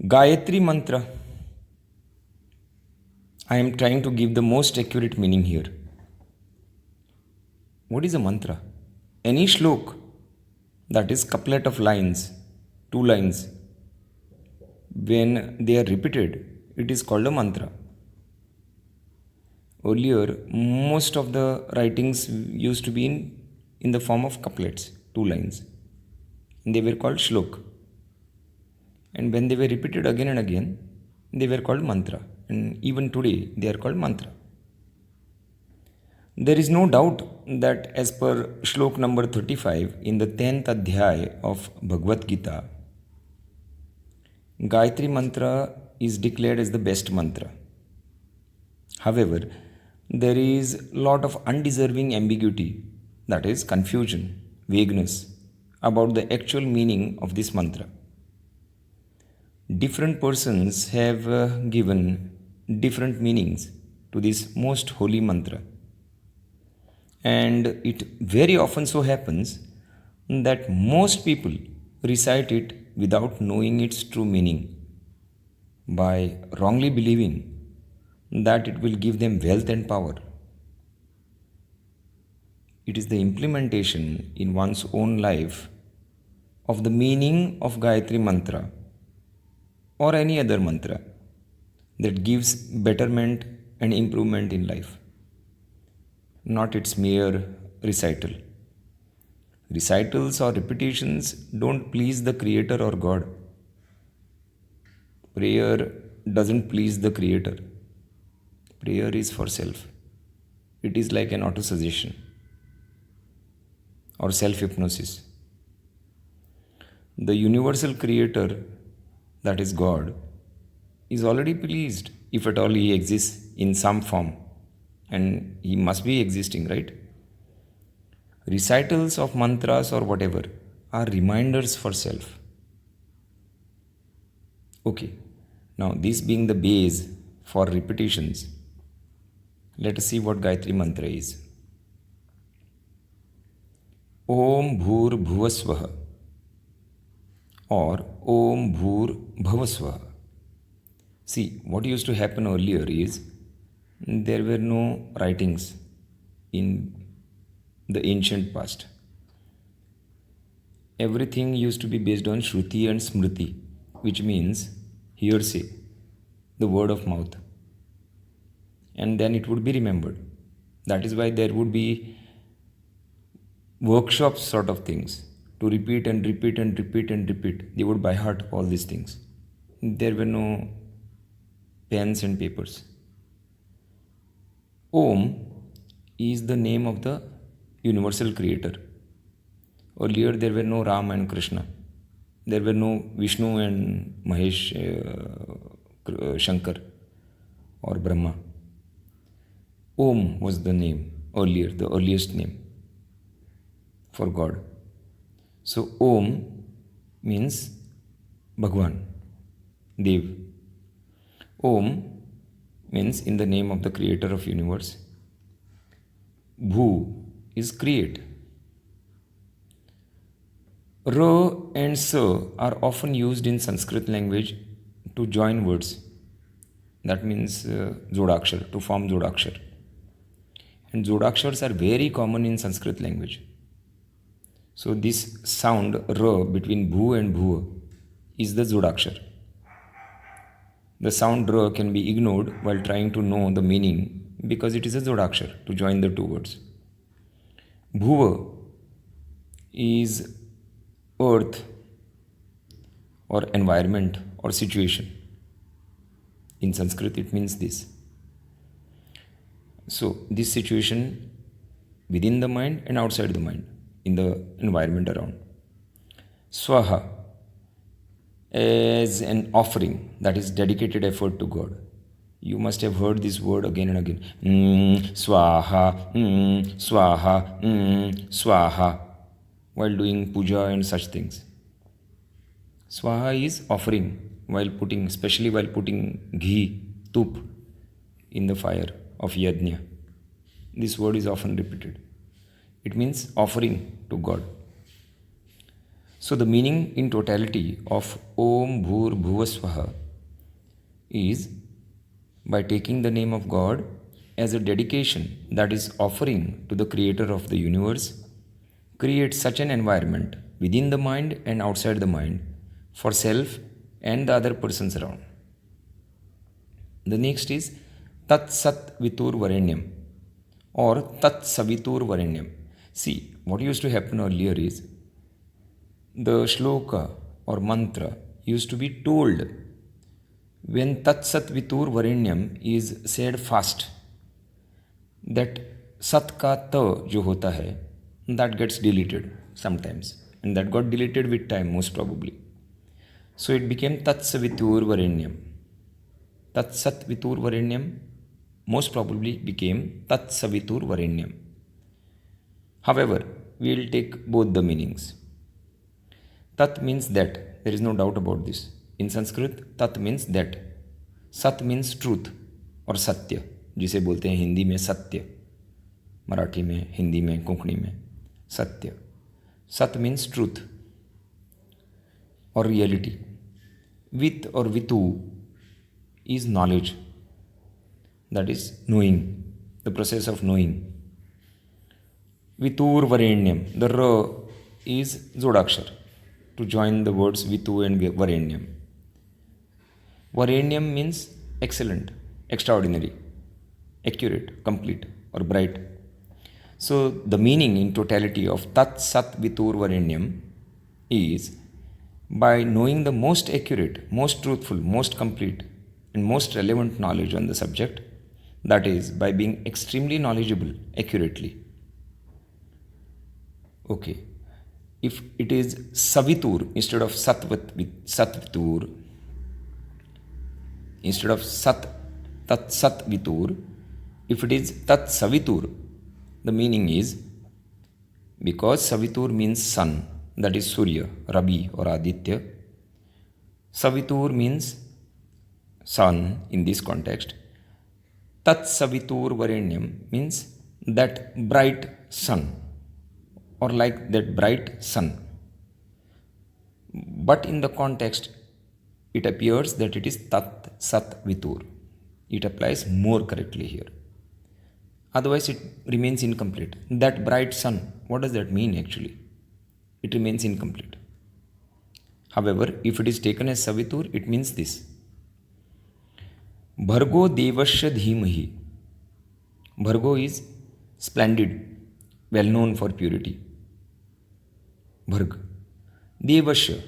Gayatri Mantra. I am trying to give the most accurate meaning here. What is a mantra? Any shlok, that is couplet of lines, two lines, when they are repeated, it is called a mantra. Earlier, most of the writings used to be in the form of couplets, two lines. And they were called shlok. And when they were repeated again and again, they were called mantra. And even today, they are called mantra. There is no doubt that as per shlok number 35 in the 10th adhyay of Bhagavad Gita, Gayatri Mantra is declared as the best mantra. However, there is a lot of undeserving ambiguity, that is, confusion, vagueness, about the actual meaning of this mantra. Different persons have given different meanings to this most holy mantra. And it very often so happens that most people recite it without knowing its true meaning, by wrongly believing that it will give them wealth and power. It is the implementation in one's own life of the meaning of Gayatri Mantra or any other mantra that gives betterment and improvement in life, not its mere recital. Recitals or repetitions don't please the Creator or God. Prayer doesn't please the Creator. Prayer is for self. It is like an autosuggestion or self-hypnosis. The universal Creator, that is God, is already pleased if at all He exists in some form. And He must be existing, right? Recitals of mantras or whatever are reminders for self. Okay, now this being the base for repetitions, let us see what Gayatri Mantra is. Om Bhur Bhuvasvaha or Om Bhur Bhavasvaha. See, what used to happen earlier is there were no writings in the ancient past. Everything used to be based on Shruti and Smriti, which means hearsay, the word of mouth. And then it would be remembered. That is why there would be workshops sort of things to repeat and repeat and repeat and repeat. They would by heart all these things. There were no pens and papers. Om is the name of the universal creator. Earlier there were no Ram and Krishna. There were no Vishnu and Mahesh, Shankar or Brahma. Om was the name earlier, the earliest name for God. So Om means Bhagwan, Dev. Om means in the name of the creator of universe. Bhu is create. Ra and Sa are often used in Sanskrit language to join words. That means Jodakshar, to form Jodakshar. And Jodakshars are very common in Sanskrit language. So this sound Ra between Bhu and Bhuva is the Jodakshar. The sound Ra can be ignored while trying to know the meaning because it is a Jodakshar to join the two words. Bhuva is earth or environment or situation. In Sanskrit it means this. So this situation within the mind and outside the mind, in the environment around. Swaha as an offering, that is dedicated effort to God. You must have heard this word again and again. Swaha, swaha, swaha, while doing puja and such things. Swaha is offering, while putting, especially while putting ghee, tup, in the fire of yajna. This word is often repeated. It means offering to God. So the meaning in totality of Om Bhur Bhuvaswaha is by taking the name of God as a dedication, that is offering to the creator of the universe, create such an environment within the mind and outside the mind for self and the other persons around. The next is Tat Sat Vitur Varenyam or Tat Savitur Varenyam. See, what used to happen earlier is the shloka or mantra used to be told when Tat Sat Vitur Varenyam is said fast. That Sat ka ta jo hota hai, that gets deleted sometimes, and that got deleted with time most probably. So it became Tat Savitur Varenyam. Tat Sat Vitur Varenyam most probably became Tat Savitur Varenyam. However, we will take both the meanings. Tat means that, there is no doubt about this. In Sanskrit, Tat means that. Sat means truth और सत्य, जिसे बोलते हैं हिंदी में सत्य, मराठी में, हिंदी में, कोंकणी में सत्य. सत मीन्स ट्रूथ और रियलिटी. वित और वितु is knowledge, that is knowing, the process of knowing. Vitur Varenyam, the R is Zodakshar to join the words Vitu and Varenyam. Varenyam means excellent, extraordinary, accurate, complete or bright. So the meaning in totality of Tat Sat Vitur Varenyam is by knowing the most accurate, most truthful, most complete and most relevant knowledge on the subject, that is by being extremely knowledgeable accurately. Okay, if it is Savitur instead of Satvitur, instead of Tat Sat Vitur, if it is Tat Savitur, the meaning is, because Savitur means sun, that is Surya, Rabi or Aditya. Savitur means sun in this context. Tat Savitur Varenyam means that bright sun or like that bright sun. But in the context, it appears that it is Tat Sat Vitur. It applies more correctly here. Otherwise, it remains incomplete. That bright sun, what does that mean actually? It remains incomplete. However, if it is taken as Savitur, it means this. Bhargo Devasya Dhimahi. Bhargo is splendid, well known for purity. Bharg. Devasya.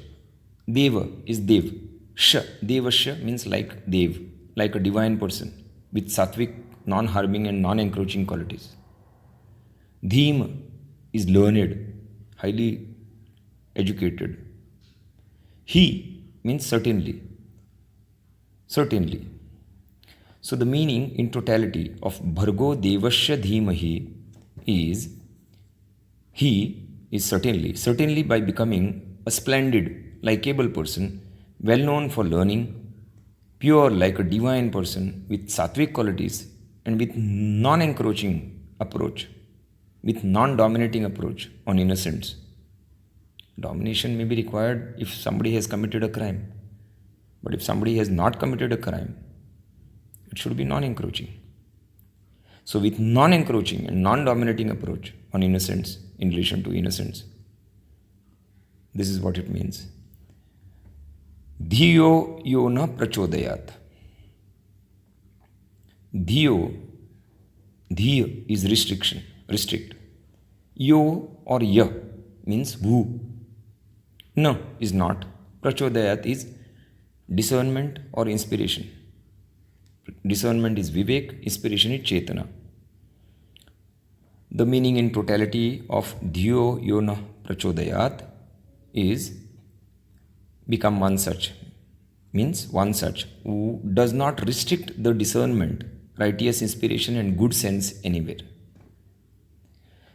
Deva is Dev. Sh. Devasya means like Dev, like a divine person with sattvic, non-harming and non-encroaching qualities. Dheem is learned, highly educated. He means certainly. Certainly. So the meaning in totality of Bhargo Devasya Dhimahi is he is certainly by becoming a splendid, likable person, well known for learning, pure like a divine person with sattvic qualities and with non-encroaching approach, with non-dominating approach on innocents. Domination may be required if somebody has committed a crime, but if somebody has not committed a crime, it should be non-encroaching. So with non-encroaching and non-dominating approach on innocents, in relation to innocents, this is what it means. Dhiyo yo na prachodayat. Dhiyo, dhiya is restriction, restrict. Yo or ya means who. Na is not. Prachodayat is discernment or inspiration. Discernment is Vivek, inspiration is Chetana. The meaning in totality of Dhiyo Yona Prachodayat is become one such, means one such who does not restrict the discernment, righteous inspiration and good sense anywhere.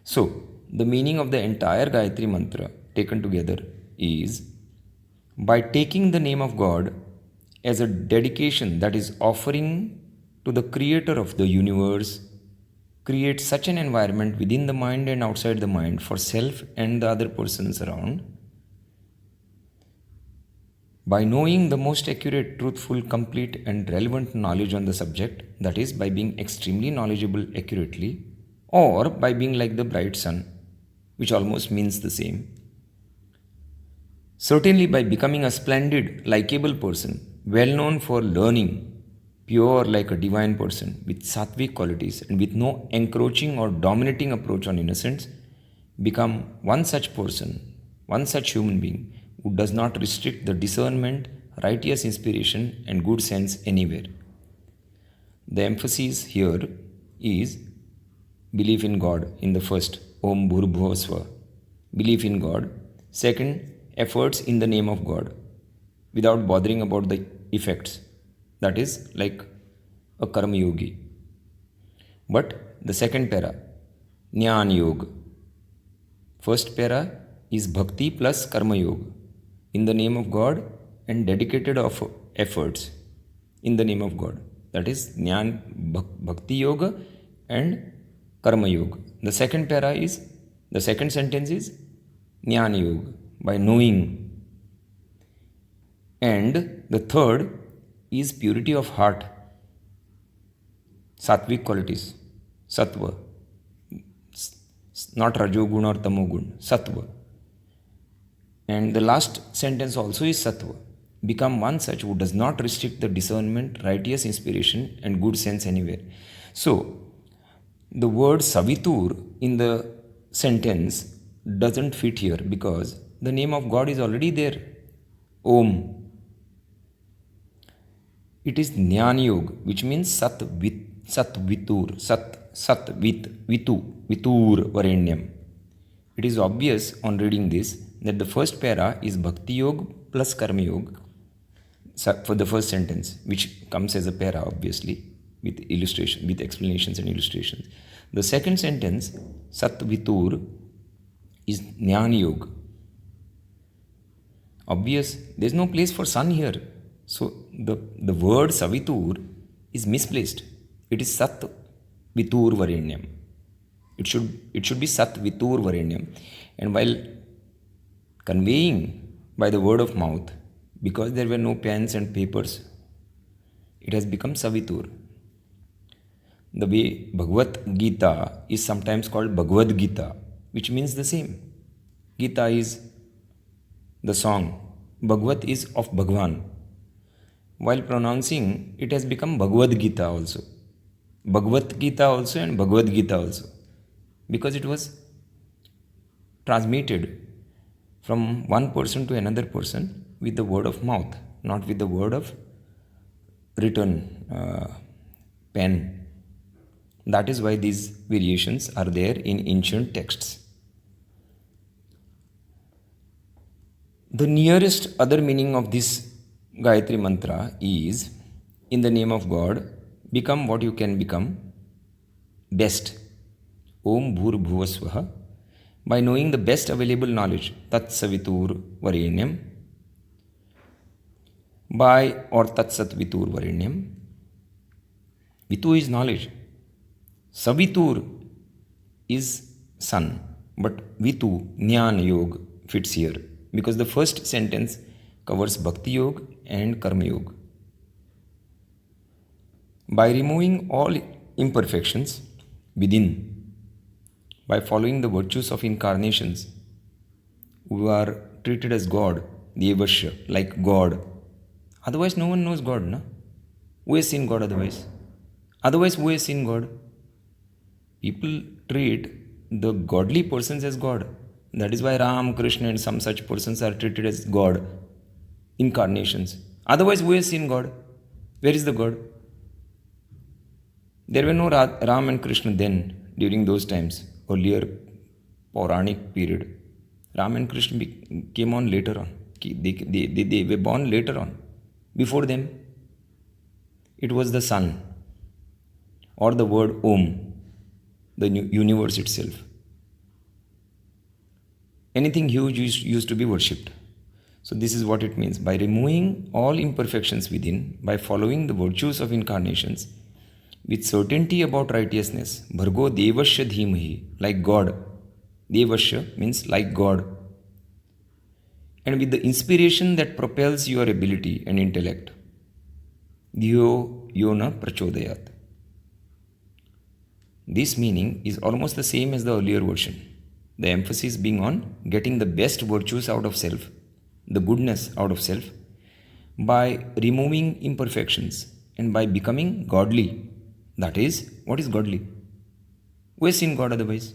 So, the meaning of the entire Gayatri Mantra taken together is by taking the name of God as a dedication, that is offering to the creator of the universe, create such an environment within the mind and outside the mind for self and the other persons around, By knowing the most accurate, truthful, complete, and relevant knowledge on the subject, that is, by being extremely knowledgeable accurately, or by being like the bright sun, which almost means the same. Certainly, by becoming a splendid, likable person, well known for learning, pure like a divine person, with sattvic qualities and with no encroaching or dominating approach on innocence, become one such person, one such human being who does not restrict the discernment, righteous inspiration, and good sense anywhere. The emphasis here is belief in God in the first, Om Bhurbhuva Swa, belief in God. Second, efforts in the name of God without bothering about the effects. That is like a karma yogi. But the second para, Jnana Yoga. First para is bhakti plus karma yoga in the name of God and dedicated of efforts in the name of God. That is Jnana Bhakti Yoga and Karma Yoga. The second para is, the second sentence is Jnana Yoga, by knowing. And the third is purity of heart, sattvic qualities, sattva, not rajogun or tamogun, sattva. And the last sentence also is sattva. Become one such who does not restrict the discernment, righteous inspiration, and good sense anywhere. So, the word Savitur in the sentence doesn't fit here because the name of God is already there, Om. It is Jnana Yoga, which means Vitur, Vitur Varenyam. It is obvious on reading this that the first para is Bhakti Yoga plus Karma Yoga for the first sentence, which comes as a para obviously with illustration, with explanations and illustrations. The second sentence, Sat Vitur, is Jnana Yoga. Obvious, there is no place for sun here. So the word Savitur is misplaced. It is Sat Vitur Varenyam. It should be Sat Vitur Varenyam. And while conveying by the word of mouth, because there were no pens and papers, it has become Savitur. The way Bhagavad Gita is sometimes called Bhagavad Gita, which means the same. Gita is the song, Bhagavad is of Bhagwan. While pronouncing, it has become Bhagavad Gita also. Bhagavad Gita also and Bhagavad Gita also. Because it was transmitted from one person to another person with the word of mouth, not with the word of written pen. That is why these variations are there in ancient texts. The nearest other meaning of this Gayatri Mantra is, in the name of God, become what you can become best. Om Bhur Bhuva Swaha. By knowing the best available knowledge, Tat Savitur Varenyam, by or Tat Sat Vitur Varenyam. Vitu is knowledge. Savitur is sun, but Vitu, Jnana Yoga fits here because the first sentence covers Bhakti Yoga and Karma Yoga. By removing all imperfections within, by following the virtues of incarnations who are treated as God, Devasya, like God. Otherwise, no one knows God, na? Who has seen God otherwise? Otherwise, who has seen God? People treat the godly persons as God. That is why Ram, Krishna and some such persons are treated as God, incarnations. Otherwise, who has seen God? Where is the God? There were no Ram and Krishna then, during those times, earlier Puranic period. Ram and Krishna came on later on. They were born later on. Before them, it was the sun or the word Om, the universe itself. Anything huge used to be worshipped. So this is what it means. By removing all imperfections within, by following the virtues of incarnations, with certainty about righteousness, Bhargo Devasya Dhimahi, like God. Devasya means like God. and with the inspiration that propels your ability and intellect. Dhyo yona prachodayat. This meaning is almost the same as the earlier version, the emphasis being on getting the best virtues out of self, the goodness out of self, by removing imperfections and by becoming godly. That is, what is godly? Who has seen God otherwise?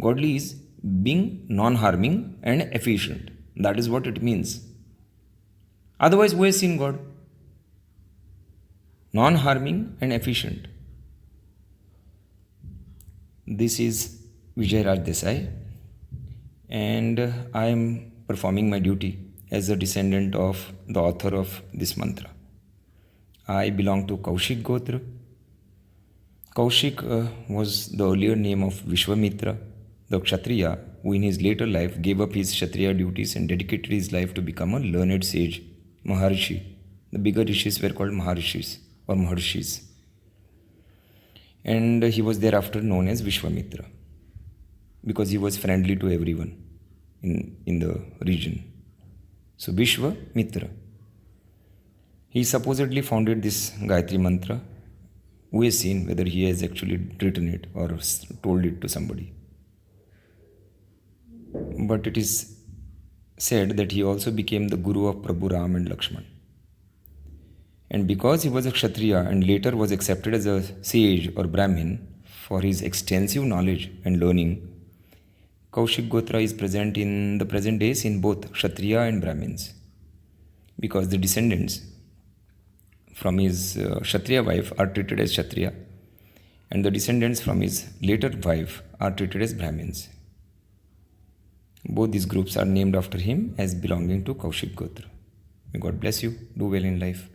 Godly is being non harming and efficient. That is what it means. Otherwise, who has seen God? Non harming and efficient. This is Vijay Raj Desai, and I am performing my duty as a descendant of the author of this mantra. I belong to Kaushik Gotra. Kaushik was the earlier name of Vishwamitra, the Kshatriya who in his later life gave up his Kshatriya duties and dedicated his life to become a learned sage, Maharishi. The bigger rishis were called Maharishis or Maharshis. And he was thereafter known as Vishwamitra because he was friendly to everyone in the region. So Vishwamitra. He supposedly founded this Gayatri mantra. Who has seen whether he has actually written it or told it to somebody? But it is said that he also became the guru of Prabhu Ram and Lakshman. And because he was a Kshatriya and later was accepted as a sage or Brahmin for his extensive knowledge and learning, Kaushik Gotra is present in the present days in both Kshatriya and Brahmins. Because the descendants from his Kshatriya wife are treated as Kshatriya, and the descendants from his later wife are treated as Brahmins. Both these groups are named after him as belonging to Kaushik Gotra. May God bless you. Do well in life.